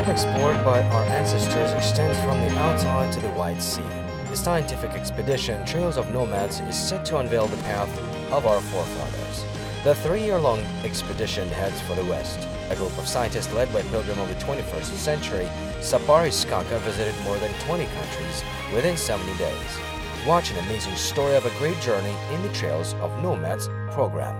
land explored by our ancestors extends from the Atilla to the White Sea. The scientific expedition Trails of Nomads is set to unveil the path of our forefathers. The 3-year-long expedition heads for the west. A group of scientists led by pilgrim of the 21st century, Sapari Skaka visited more than 20 countries within 70 days. Watch an amazing story of a great journey in the Trails of Nomads program.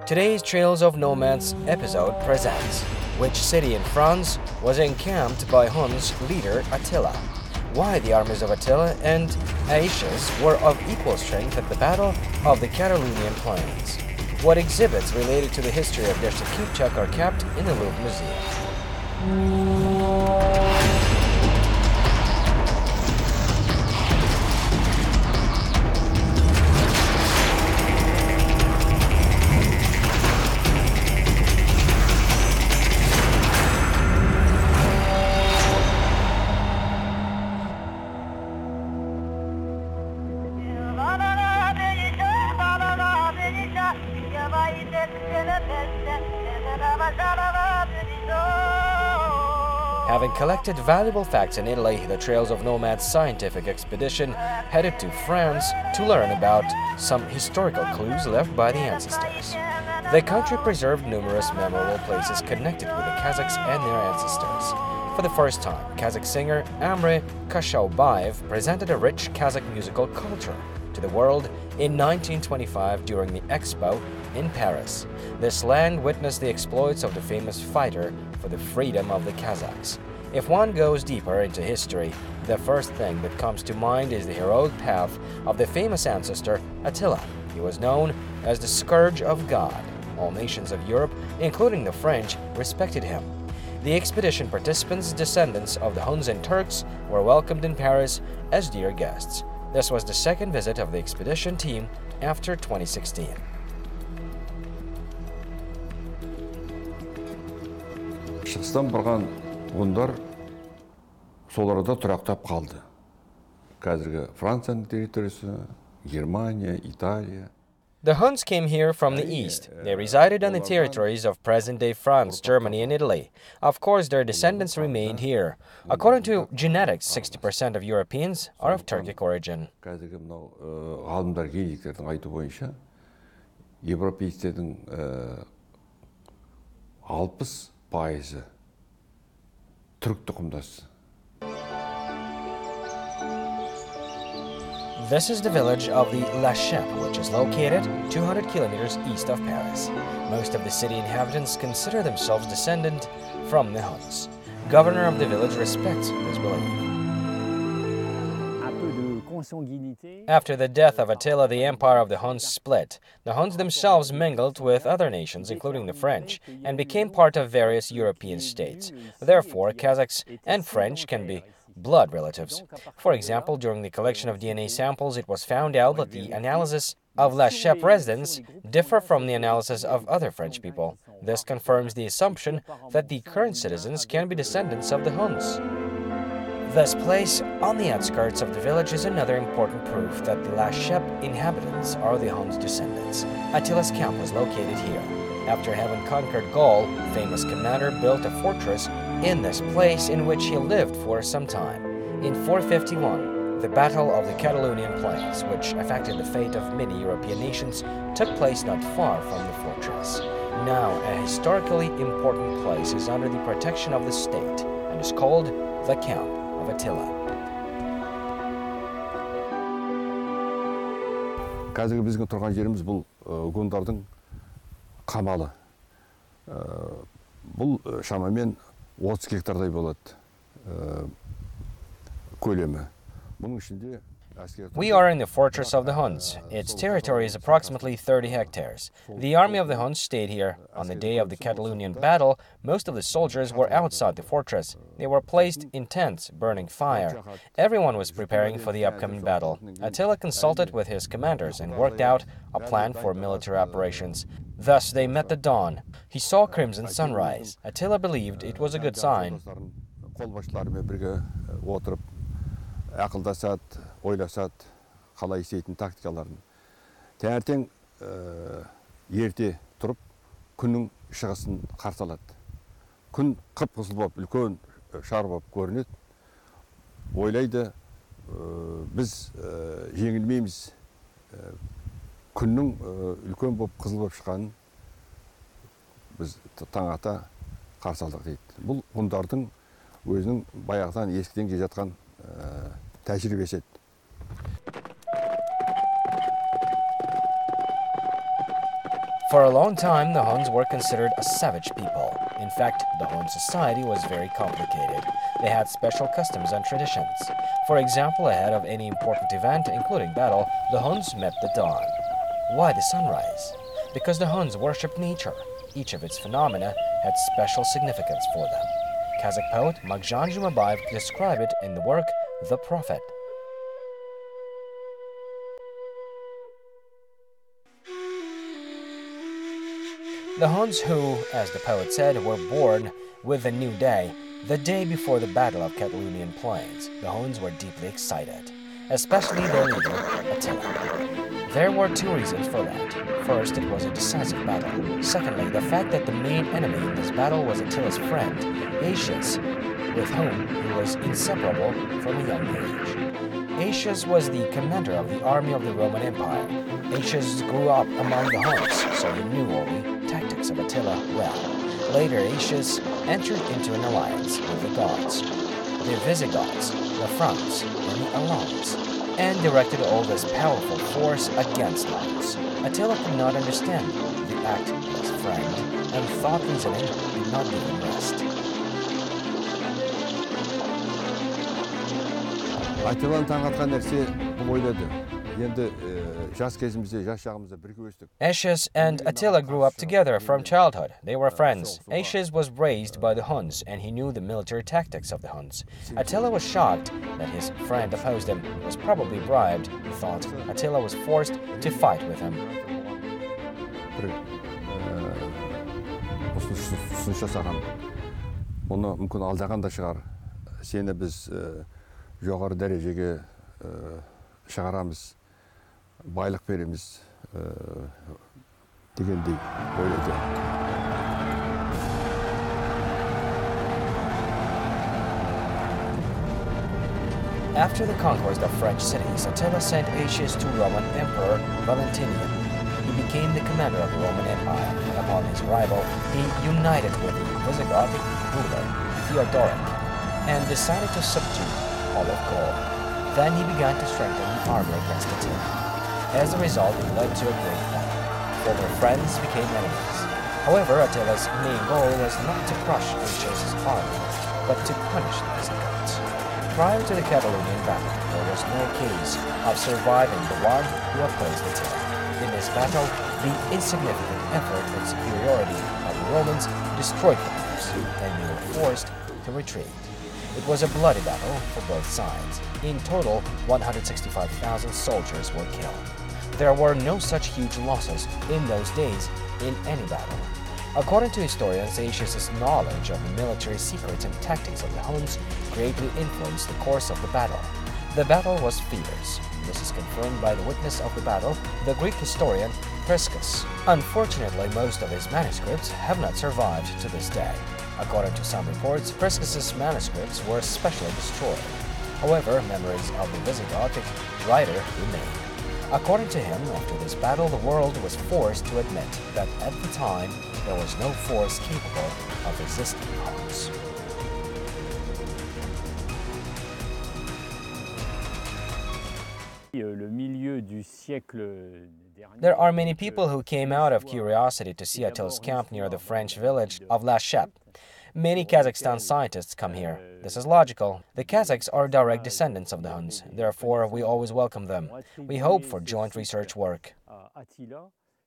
Today's Trails of Nomads episode presents which city in France was encamped by Huns leader Atilla, why the armies of Atilla and Aetius were of equal strength at the Battle of the Catalonian Plains, what exhibits related to the history of Deshta Kipchak are kept in the Louvre Museum. Having collected valuable facts in Italy, the Trails of Nomads scientific expedition headed to France to learn about some historical clues left by the ancestors. The country preserved numerous memorable places connected with the Kazakhs and their ancestors. For the first time, Kazakh singer Amre Kashaubayev presented a rich Kazakh musical culture to the world in 1925 during the Expo in Paris. This land witnessed the exploits of the famous fighter for the freedom of the Kazakhs. If one goes deeper into history, the first thing that comes to mind is the heroic path of the famous ancestor Attila. He was known as the Scourge of God. All nations of Europe, including the French, respected him. The expedition participants, descendants of the Huns and Turks, were welcomed in Paris as dear guests. This was the second visit of the expedition team after 2016. Шығыстан барған ғұндар сол арада тұрақтап қалды. Қазіргі Францияның территориясы, Германия, Италия. The Huns came here from the east. They resided on the territories of present-day France, Germany, and Italy. Of course, their descendants remained here. According to genetics, 60% of Europeans are of Turkic origin. Қазіргі мынау ғалымдар генетиктердің айту бойынша, европеистердің 60% түрік тұқымдас. This is the village of the La Chapelle, which is located 200 kilometers east of Paris. Most of the city inhabitants consider themselves descendant from the Huns. Governor of the village respects this belief. After the death of Attila, the empire of the Huns split. The Huns themselves mingled with other nations, including the French, and became part of various European states. Therefore, Kazakhs and French can be blood relatives. For example, during the collection of DNA samples, it was found out that the analysis of La Chapelle residents differ from the analysis of other French people. This confirms the assumption that the current citizens can be descendants of the Huns. This place on the outskirts of the village is another important proof that the La Chapelle inhabitants are the Huns' descendants. Attila's camp was located here. After having conquered Gaul, the famous commander built a fortress in this place in which he lived for some time. In 451, the Battle of the Catalonian Plains, which affected the fate of many European nations, took place not far from the fortress. Now, a historically important place is under the protection of the state and is called the Camp of Attila. Қазіргі біздің тұрған жеріміз бұл ғұндардың қамалы. Бұл шамамен 30 гектардай болады көлемі. Бұның ішінде We are in the fortress of the Huns. Its territory is approximately 30 hectares. The army of the Huns stayed here. On the day of the Catalonian battle, most of the soldiers were outside the fortress. They were placed in tents, burning fire. Everyone was preparing for the upcoming battle. Attila consulted with his commanders and worked out a plan for military operations. Thus, they met the dawn. He saw crimson sunrise. Attila believed it was a good sign. Ақылдасады, ойласады, қалай істейтін тактикаларын. Таңертең ерте тұрып, күннің шығысын қарсы алады. күн қып-қызыл болып үлкен шар болып көрінеді. Ойлайды, біз жеңілмейміз. Күннің үлкен болып қызыл болып шыққанын біз таң ата қарсы алдық дейді. Бұл ғұндардың өзінің баяғыдан ескіден келе жатқан тәжірибесі еді. For a long time, the Huns were considered a savage people. In fact, the Hun society was very complicated. They had special customs and traditions. For example, ahead of any important event, including battle, the Huns met the dawn. Why the sunrise? Because the Huns worshipped nature. Each of its phenomena had special significance for them. Kazakh poet Magjan Jumabayev described it in the work The Prophet. The Huns who, as the poet said, were born with a new day, the day before the Battle of Catalonian Plains, the Huns were deeply excited, especially their leader, Attila. There were two reasons for that. First, it was a decisive battle. Secondly, the fact that the main enemy in this battle was Attila's friend, Aetius, with whom he was inseparable from a young age. Aetius was the commander of the army of the Roman Empire. Aetius grew up among the Huns, so he knew all the tactics of Attila well. Later, Aetius entered into an alliance with the Goths, the Visigoths, the Franks, and the Alans, and directed all this powerful force against the Huns. Attila could not understand the act of his friend, and thought reasoning did not give him rest. Атиланы таңатқан нәрсе бұл ойлады. Енді жас кезімізде, жас шағымызда бірге өстік. Aetius and Attila grew up together from childhood. They were friends. Aetius was raised by the Huns, and he knew the military tactics of the Huns. Attila was shocked that his friend opposed him, was probably bribed. He thought Attila was forced to fight with him. Ұсыныс жасаған. Оны мүмкін алдаған да шығар. Сені біз жоғары дәрежеге шығарамыз, байлық береміз дегендей ойлады. After the conquest of French cities, Attila sent Aetius to Roman Emperor Valentinian. He became the commander of the Roman Empire, and upon his arrival, he united with the Visigothic ruler Theodoric and decided to subdue Olive Gaul. Then he began to strengthen the army against Attila. As a result, it led to a great battle. Former friends became enemies. However, Attila's main goal was not to crush Aetius' army, but to punish the Visigoths. Prior to the Catalonian battle, there was no case of surviving the one who opposed Attila. In this battle, the insignificant effort and superiority of the Romans destroyed the Huns, and they were forced to retreat. It was a bloody battle for both sides. In total, 165,000 soldiers were killed. There were no such huge losses in those days in any battle. According to historians, Aetius' knowledge of the military secrets and tactics of the Huns greatly influenced the course of the battle. The battle was fierce. This is confirmed by the witness of the battle, the Greek historian Priscus. Unfortunately, most of his manuscripts have not survived to this day. According to some reports, Priscus' manuscripts were specially destroyed. However, memories of the Visigothic writer remain. According to him, after this battle, the world was forced to admit that at the time, there was no force capable of resisting the Huns. There are many people who came out of curiosity to see Attila's camp near the French village of La Chèvre. Many Kazakhstan scientists come here. This is logical. The Kazakhs are direct descendants of the Huns. Therefore, we always welcome them. We hope for joint research work.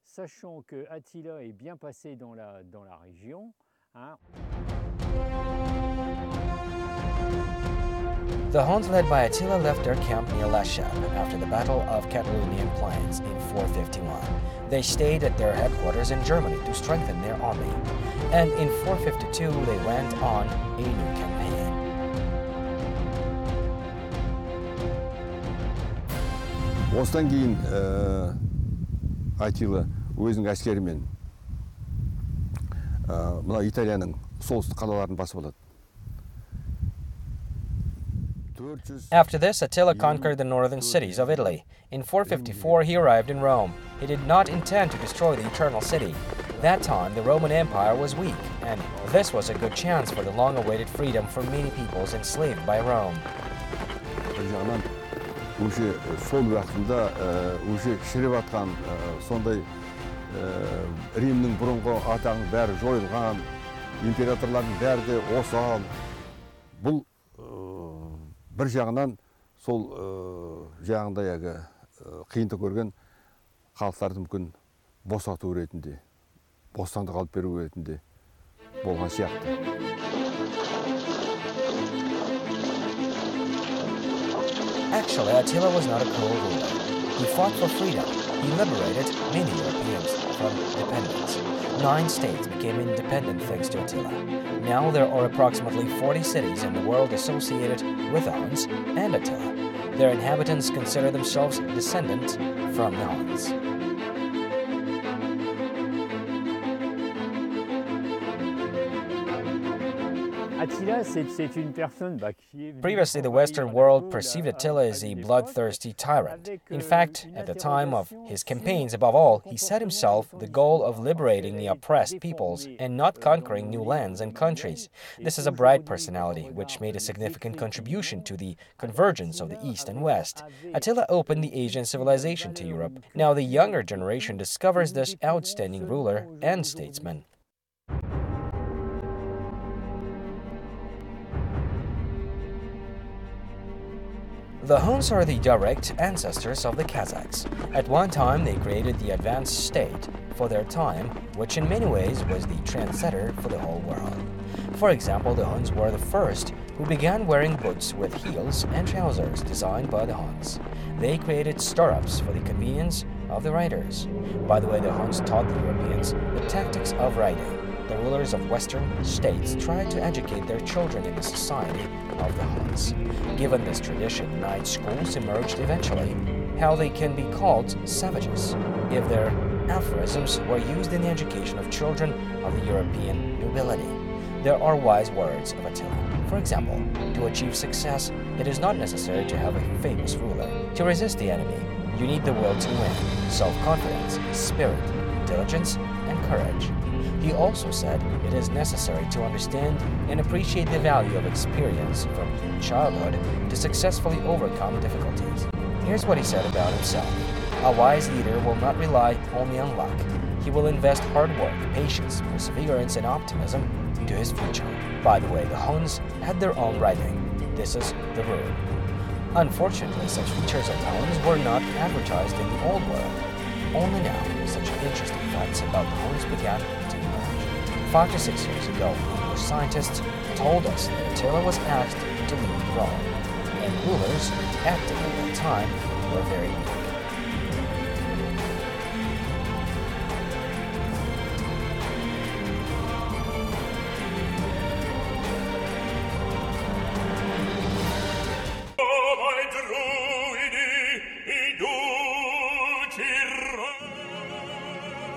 Sachant que Attila est bien passé dans la région. The Huns led by Attila left their camp near La Chèvre after the Battle of Catalonian Plains in 451. They stayed at their headquarters in Germany to strengthen their army. And in 452, they went on a new campaign. Осыдан кейін Attila өзінің әскерімен мына Италияның солтүстік қалаларын басып алады. After this, Attila conquered the northern cities of Italy. In 454, he arrived in Rome. He did not intend to destroy the Eternal City. That time, the Roman Empire was weak, and this was a good chance for the long-awaited freedom for many peoples enslaved by Rome. Bir жағынан, уже сол уақытында уже шіріп атқан сондай Римнің бұрынғы атағының бәрі жойылған, императорлардың бәрі де осал. Бұл бір жағынан сол жағындаяғы қиындық көрген халықтарды мүмкін босату ретінде, бостандық алып беру ретінде болған сияқты. Actually, Attila was not a cruel ruler. He fought for freedom. He liberated many Europeans from dependence. 9 states became independent thanks to Attila. Now there are approximately 40 cities in the world associated with the Huns and Attila. Their inhabitants consider themselves descendant from the Huns. Previously, the Western world perceived Attila as a bloodthirsty tyrant. In fact, at the time of his campaigns, above all, he set himself the goal of liberating the oppressed peoples and not conquering new lands and countries. This is a bright personality, which made a significant contribution to the convergence of the East and West. Attila opened the Asian civilization to Europe. Now the younger generation discovers this outstanding ruler and statesman. The Huns are the direct ancestors of the Kazakhs. At one time, they created the advanced state for their time, which in many ways was the trendsetter for the whole world. For example, the Huns were the first who began wearing boots with heels and trousers designed by the Huns. They created stirrups for the convenience of the riders. By the way, the Huns taught the Europeans the tactics of riding. The rulers of Western states tried to educate their children in the society of the Huns. Given this tradition, night schools emerged eventually. How they can be called savages if their aphorisms were used in the education of children of the European nobility. There are wise words of Attila. For example, to achieve success, it is not necessary to have a famous ruler. To resist the enemy, you need the will to win, self-confidence, spirit, diligence, and courage. He also said it is necessary to understand and appreciate the value of experience from childhood to successfully overcome difficulties. Here's what he said about himself. A wise leader will not rely only on luck. He will invest hard work, patience, perseverance, and optimism to his future. By the way, the Huns had their own writing. This is the rule. Unfortunately, such features of the Huns were not advertised in the Old World. Only now, such interesting facts about the Huns began to emerge. 5 to 6 years ago, English scientists told us that Attila was asked to lead Rome, and rulers acting at that time were very weak.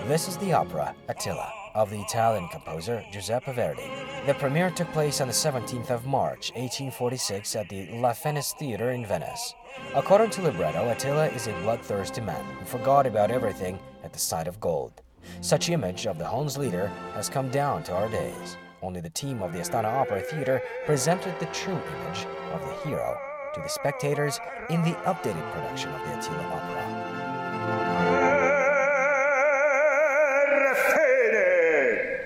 This is the opera, Atilla, of the Italian composer Giuseppe Verdi. The premiere took place on the 17th of March, 1846 at the La Fenice Theatre in Venice. According to libretto, Attila is a bloodthirsty man who forgot about everything at the sight of gold. Such image of the Huns leader has come down to our days. Only the team of the Astana Opera Theatre presented the true image of the hero to the spectators in the updated production of the Attila opera.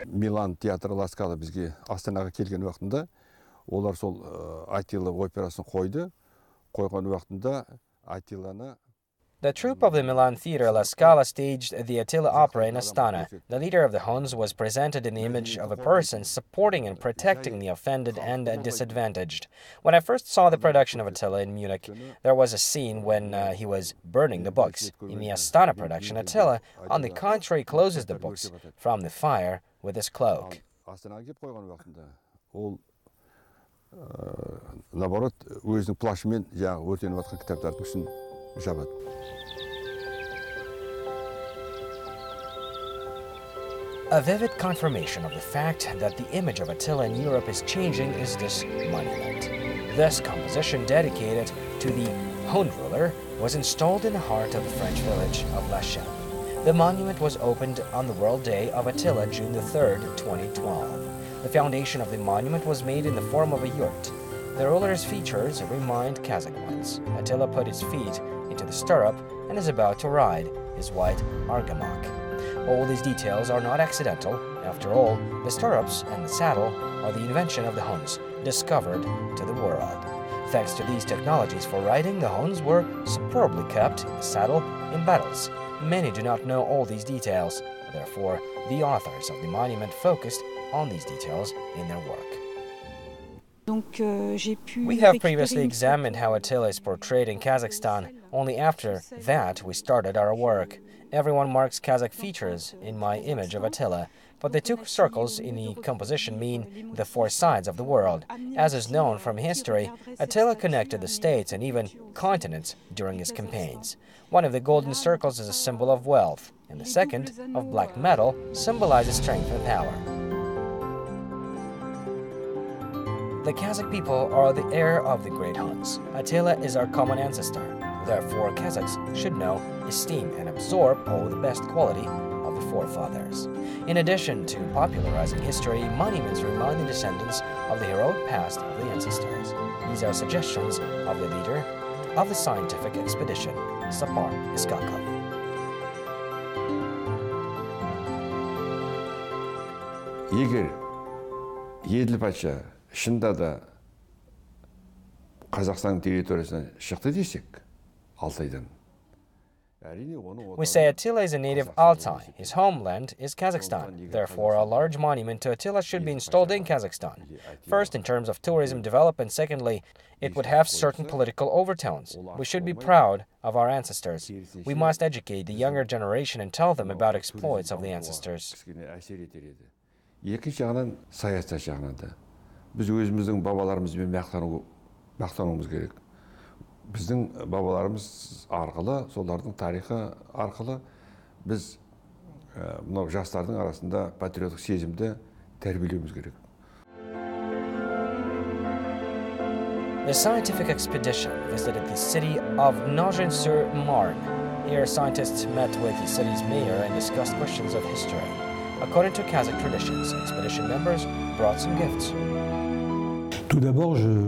Милан театры Ла Скала бізге Астанаға келген уақытында олар сол Атилла операсын қойды. Қойған уақытында Атилланы The troupe of the Milan Theatre La Scala staged the Attila opera in Astana. The leader of the Huns was presented in the image of a person supporting and protecting the offended and disadvantaged. When I first saw the production of Attila in Munich, there was a scene when he was burning the books. In the Astana production, Attila, on the contrary, closes the books from the fire with his cloak. Астанаға келіп қойған уақытында ол наоборот өзінің плашымен жаңағы өртеніп жатқан кітаптардың үстін жабады. A vivid confirmation of the fact that the image of Attila in Europe is changing is this monument. This composition, dedicated to the Hun ruler, was installed in the heart of the French village of La Chelle. The monument was opened on the World Day of Attila, June 3, 2012. The foundation of the monument was made in the form of a yurt. The ruler's features remind Kazakh ones. Attila put his feet into the stirrup and is about to ride his white argamach. All these details are not accidental. After all, the stirrups and the saddle are the invention of the Huns, discovered to the world. Thanks to these technologies for riding, the Huns were superbly kept in the saddle in battles. Many do not know all these details. Therefore, the authors of the monument focused on these details in their work. We have previously examined how Attila is portrayed in Kazakhstan. Only after that we started our work. Everyone marks Kazakh features in my image of Attila, but the two circles in the composition mean the four sides of the world. As is known from history, Attila connected the states and even continents during his campaigns. One of the golden circles is a symbol of wealth, and the second, of black metal, symbolizes strength and power. The Kazakh people are the heir of the great Huns. Attila is our common ancestor. Therefore, Kazakhs should know, esteem, and absorb all the best quality of the forefathers. In addition to popularizing history, monuments remind the descendants of the heroic past of the ancestors. These are suggestions of the leader of the scientific expedition, Sapar Iskakov. Егер Еділ патша шында да Қазақстан территориясынан шықты десек, Алтайдан. We say Attila is a native Altai. His homeland is Kazakhstan. Therefore, a large monument to Attila should be installed in Kazakhstan. First, in terms of tourism development. Secondly, it would have certain political overtones. We should be proud of our ancestors. We must educate the younger generation and tell them about exploits of the ancestors. Екінші жағынан саясат жағынан да біз өзіміздің бабаларымызбен мақтануымыз керек. Біздің бабаларымыз арқылы, солардың тарихы арқылы біз мынау жастардың арасында патриоттық сезімді тәрбиелеуіміз керек. The scientific expedition visited the city of Nogent-sur-Marne. Here, scientists met with the city's mayor and discussed questions of history. According to Kazakh traditions, expedition members brought some gifts.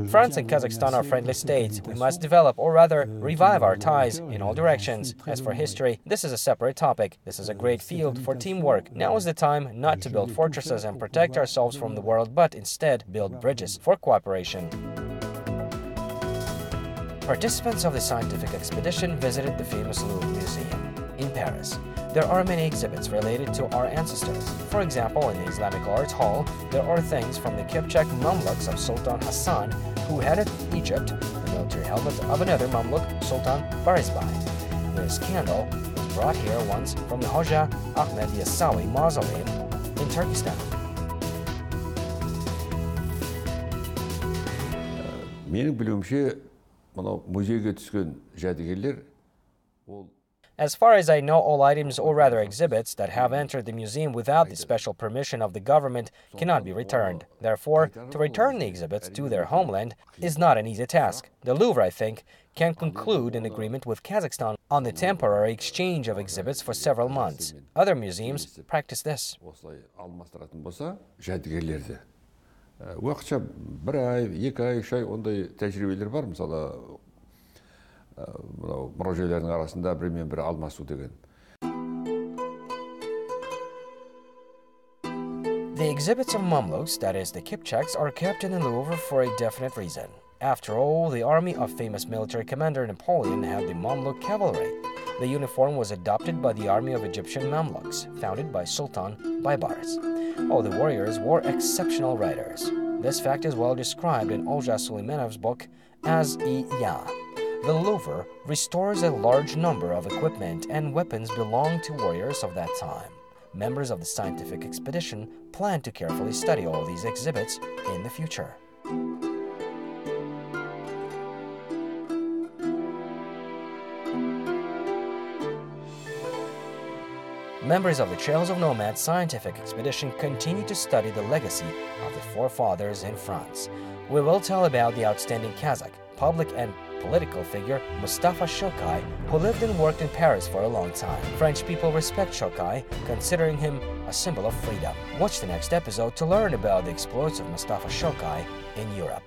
France and Kazakhstan are friendly states. We must develop, or rather, revive our ties in all directions. As for history, this is a separate topic. This is a great field for teamwork. Now is the time not to build fortresses and protect ourselves from the world, but instead build bridges for cooperation. Participants of the scientific expedition visited the famous Louvre Museum in Paris. There are many exhibits related to our ancestors. For example, in the Islamic Arts Hall, there are things from the Kipchak Mamluks of Sultan Hassan, who headed Egypt, the military helmet of another Mamluk, Sultan Barizbai. This candle was brought here once from the Hoja Ahmed Yasawi Mausoleum in Turkestan. Менің білуімше, мынау музейге түскен жәдігерлер ол As far as I know, all items, or rather exhibits, that have entered the museum without the special permission of the government cannot be returned. Therefore, to return the exhibits to their homeland is not an easy task. The Louvre, I think, can conclude an agreement with Kazakhstan on the temporary exchange of exhibits for several months. Other museums practice this. Уақытша бір ай, 2 ай, 3 ай ондай тәжірибелер бар, мысалы мұражайлардың арасында бірімен бірі алмасу деген. The exhibits of Mamluks, that is the Kipchaks, are kept in the Louvre for a definite reason. After all, the army of famous military commander Napoleon had the Mamluk cavalry. The uniform was adopted by the army of Egyptian Mamluks, founded by Sultan Baybars. All the warriors were exceptional riders. This fact is well described in Olja Suleymanov's book Az-i-Ya. The Louvre restores a large number of equipment and weapons belonging to warriors of that time. Members of the scientific expedition plan to carefully study all these exhibits in the future. members of the Trails of Nomads scientific expedition continue to study the legacy of the forefathers in France. We will tell about the outstanding Kazakh, public and political figure Mustafa Shokay, who lived and worked in Paris for a long time. French people respect Shokay, considering him a symbol of freedom. Watch the next episode to learn about the exploits of Mustafa Shokay in Europe.